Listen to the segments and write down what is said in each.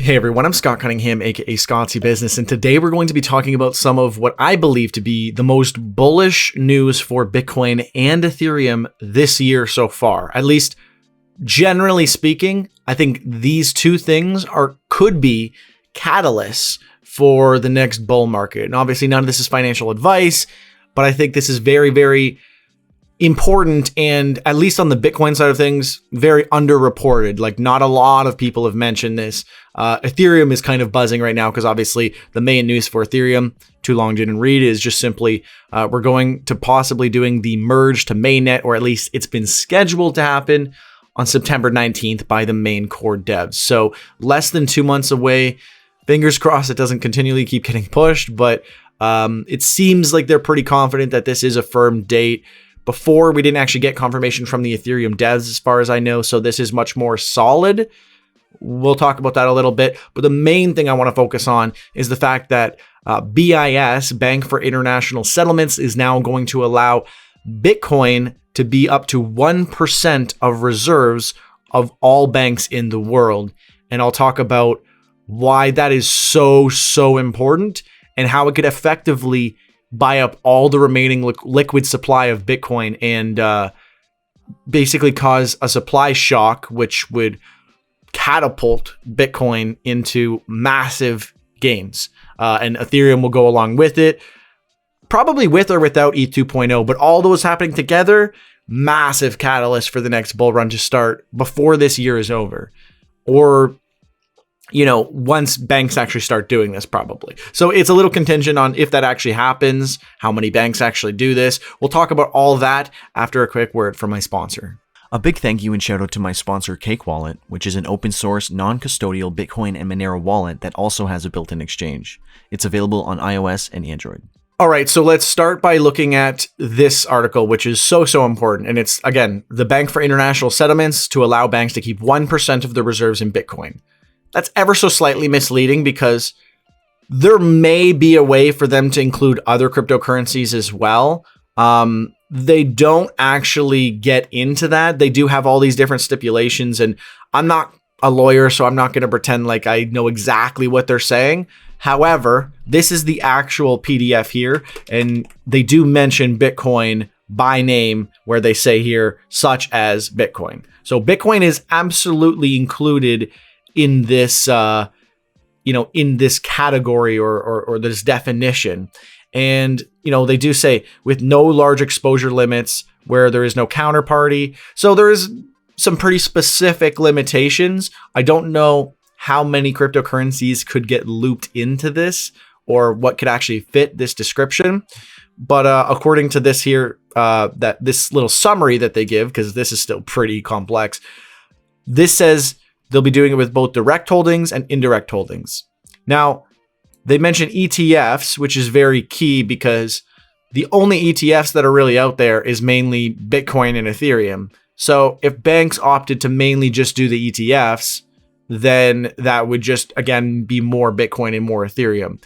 Hey everyone, I'm Scott Cunningham, aka Scottsy Business, and today we're going to be talking about some of what I believe to be the most bullish news for Bitcoin and Ethereum this year so far. At least, generally speaking, I think these two things could be catalysts for the next bull market. And obviously none of this is financial advice, but I think this is very, very important, and at least on the Bitcoin side of things, very underreported. Like, not a lot of people have mentioned this. Ethereum is kind of buzzing right now because obviously the main news for Ethereum, too long didn't read, is just simply we're going to possibly doing the merge to mainnet, or at least it's been scheduled to happen on September 19th by the main core devs. So less than 2 months away. Fingers crossed it doesn't continually keep getting pushed, but it seems like they're pretty confident that this is a firm date. Before, we didn't actually get confirmation from the Ethereum devs, as far as I know, so this is much more solid. We'll talk about that a little bit, but the main thing I want to focus on is the fact that BIS, Bank for International Settlements, is now going to allow Bitcoin to be up to 1% of reserves of all banks in the world. And I'll talk about why that is so important and how it could effectively buy up all the remaining liquid supply of Bitcoin and basically cause a supply shock, which would catapult Bitcoin into massive gains. And Ethereum will go along with it, probably with or without ETH 2.0, but all those happening together, massive catalyst for the next bull run to start before this year is over. Or, you know, once banks actually start doing this, probably. So it's a little contingent on if that actually happens, how many banks actually do this. We'll talk about all that after a quick word from my sponsor. A big thank you and shout out to my sponsor, Cake Wallet, which is an open source, non-custodial Bitcoin and Monero wallet that also has a built-in exchange. It's available on iOS and Android. All right, so let's start by looking at this article, which is so important. And it's, again, the Bank for International Settlements to allow banks to keep 1% of the reserves in Bitcoin. That's ever so slightly misleading because there may be a way for them to include other cryptocurrencies as well. They don't actually get into that. They do have all these different stipulations, and I'm not a lawyer, so I'm not going to pretend like I know exactly what they're saying. However, this is the actual PDF here, and they do mention Bitcoin by name where they say here, such as Bitcoin. So Bitcoin is absolutely included in this, in this category or this definition. And, they do say with no large exposure limits where there is no counterparty. So there is some pretty specific limitations. I don't know how many cryptocurrencies could get looped into this or what could actually fit this description. But according to this here, that this little summary that they give, because this is still pretty complex, this says they'll be doing it with both direct holdings and indirect holdings. Now, they mention ETFs, which is very key because the only ETFs that are really out there is mainly Bitcoin and Ethereum. So if banks opted to mainly just do the ETFs, then that would just, again, be more Bitcoin and more Ethereum.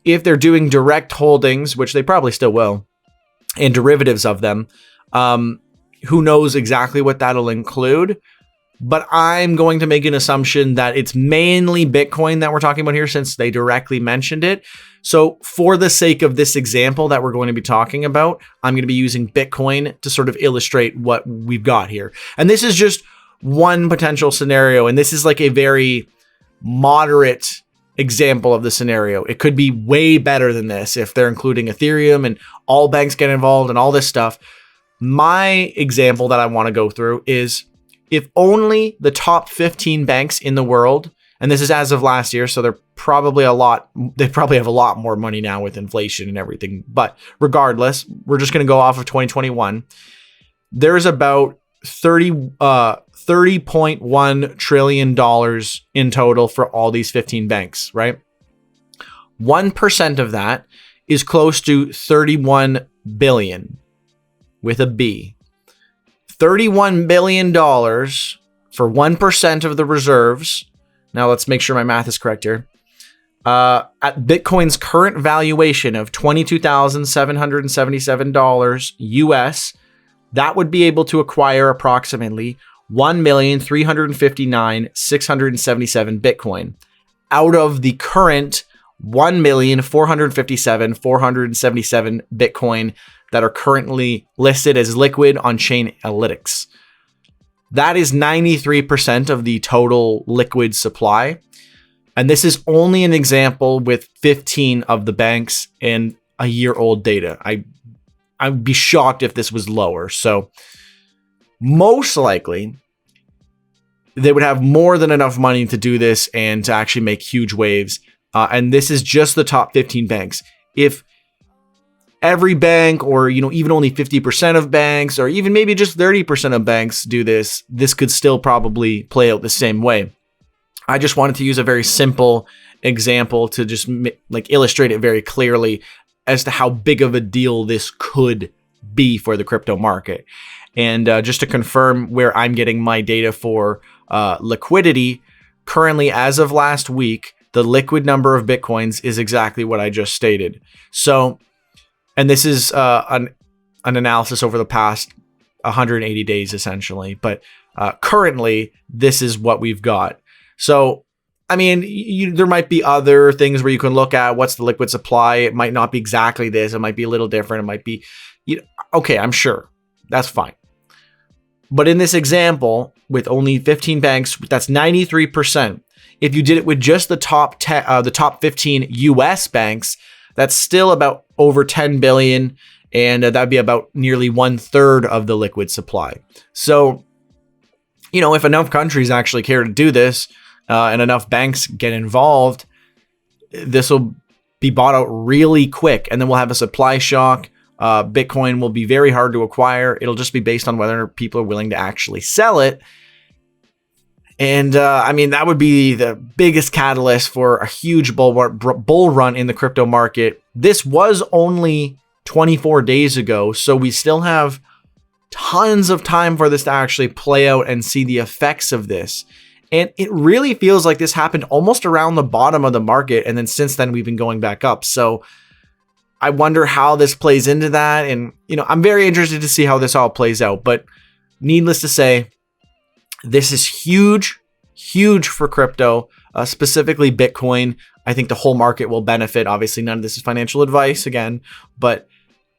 If they're doing direct holdings, which they probably still will, and derivatives of them, who knows exactly what that'll include. But I'm going to make an assumption that it's mainly Bitcoin that we're talking about here since they directly mentioned it. So for the sake of this example that we're going to be talking about, I'm going to be using Bitcoin to sort of illustrate what we've got here. And this is just one potential scenario. And this is like a very moderate example of the scenario. It could be way better than this if they're including Ethereum and all banks get involved and all this stuff. My example that I want to go through is if only the top 15 banks in the world, and this is as of last year, so they probably have a lot more money now with inflation and everything. But regardless, we're just going to go off of 2021. There's about $30.1 trillion in total for all these 15 banks, right? 1% of that is close to 31 billion with a B. $31 billion for 1% of the reserves. Now let's make sure my math is correct here. At Bitcoin's current valuation of $22,777 US, that would be able to acquire approximately 1,359,677 Bitcoin out of the current 1,457,477 Bitcoin that are currently listed as liquid on Chainalytics. That is 93% of the total liquid supply. And this is only an example with 15 of the banks and a year-old data. I'd be shocked if this was lower. So most likely, they would have more than enough money to do this and to actually make huge waves. And this is just the top 15 banks. If every bank, or even only 50% of banks, or even maybe just 30% of banks do this, this could still probably play out the same way. I just wanted to use a very simple example to just illustrate it very clearly as to how big of a deal this could be for the crypto market. And just to confirm where I'm getting my data for liquidity, currently as of last week, the liquid number of Bitcoins is exactly what I just stated. So, and this is an analysis over the past 180 days essentially, but currently this is what we've got. So, I mean, there might be other things where you can look at what's the liquid supply. It might not be exactly this. It might be a little different. It might be, okay, I'm sure. That's fine. But in this example, with only 15 banks, that's 93%. If you did it with just the top 15 US banks, that's still about over 10 billion. And that'd be about nearly 1/3 of the liquid supply. So, if enough countries actually care to do this, and enough banks get involved, this will be bought out really quick, and then we'll have a supply shock. Bitcoin will be very hard to acquire. It'll just be based on whether people are willing to actually sell it. And that would be the biggest catalyst for a huge bull run in the crypto market. This was only 24 days ago, so we still have tons of time for this to actually play out and see the effects of this. And it really feels like this happened almost around the bottom of the market. And then since then, we've been going back up. So I wonder how this plays into that. And, I'm very interested to see how this all plays out. But needless to say, this is huge, huge for crypto, specifically Bitcoin. I think the whole market will benefit. Obviously, none of this is financial advice again, but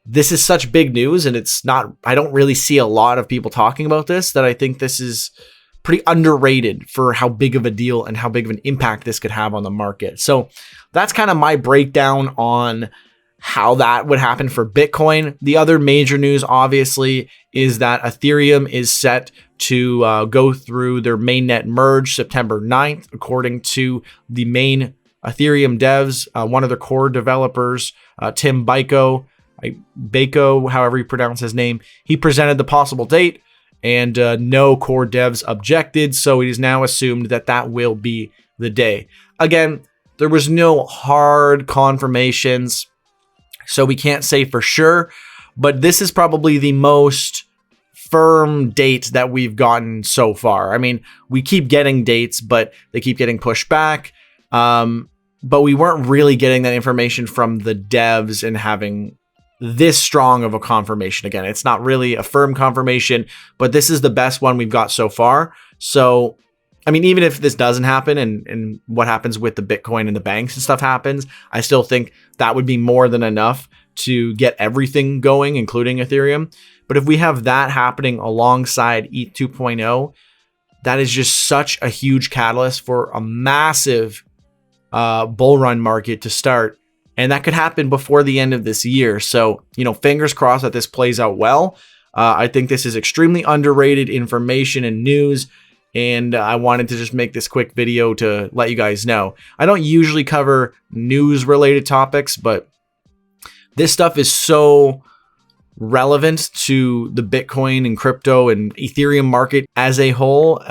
this is such big news. And I don't really see a lot of people talking about this, that I think this is pretty underrated for how big of a deal and how big of an impact this could have on the market. So that's kind of my breakdown on how that would happen for Bitcoin. The other major news, obviously, is that Ethereum is set to go through their mainnet merge September 9th, according to the main Ethereum devs, one of their core developers, Tim Biko, however you pronounce his name. He presented the possible date, and no core devs objected, so it is now assumed that that will be the day. Again, there was no hard confirmations, so we can't say for sure, but this is probably the most firm date that we've gotten so far. I mean, we keep getting dates, but they keep getting pushed back, but we weren't really getting that information from the devs and having this strong of a confirmation. Again, it's not really a firm confirmation, but this is the best one we've got so far. So, even if this doesn't happen and what happens with the Bitcoin and the banks and stuff happens, I still think that would be more than enough to get everything going, including Ethereum. But if we have that happening alongside ETH 2.0, that is just such a huge catalyst for a massive bull run market to start. And that could happen before the end of this year. So, fingers crossed that this plays out well. I think this is extremely underrated information and news. And I wanted to just make this quick video to let you guys know. I don't usually cover news related topics, but this stuff is so relevant to the Bitcoin and crypto and Ethereum market as a whole.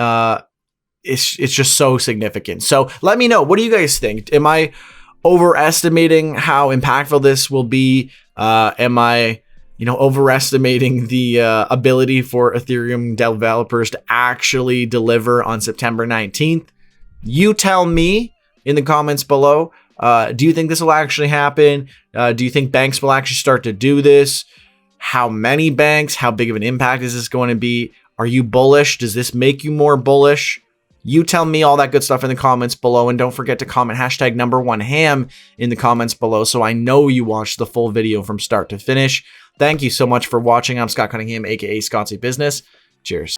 It's just so significant. So let me know. What do you guys think? Am I overestimating how impactful this will be? Am I, overestimating the ability for Ethereum developers to actually deliver on September 19th? You tell me in the comments below. Do you think this will actually happen? Do you think banks will actually start to do this? How many banks? How big of an impact is this going to be? Are you bullish? Does this make you more bullish? You tell me all that good stuff in the comments below, and don't forget to comment hashtag #1ham in the comments below so I know you watched the full video from start to finish. Thank you so much for watching. I'm Scott Cunningham, aka Scottsy Business. Cheers.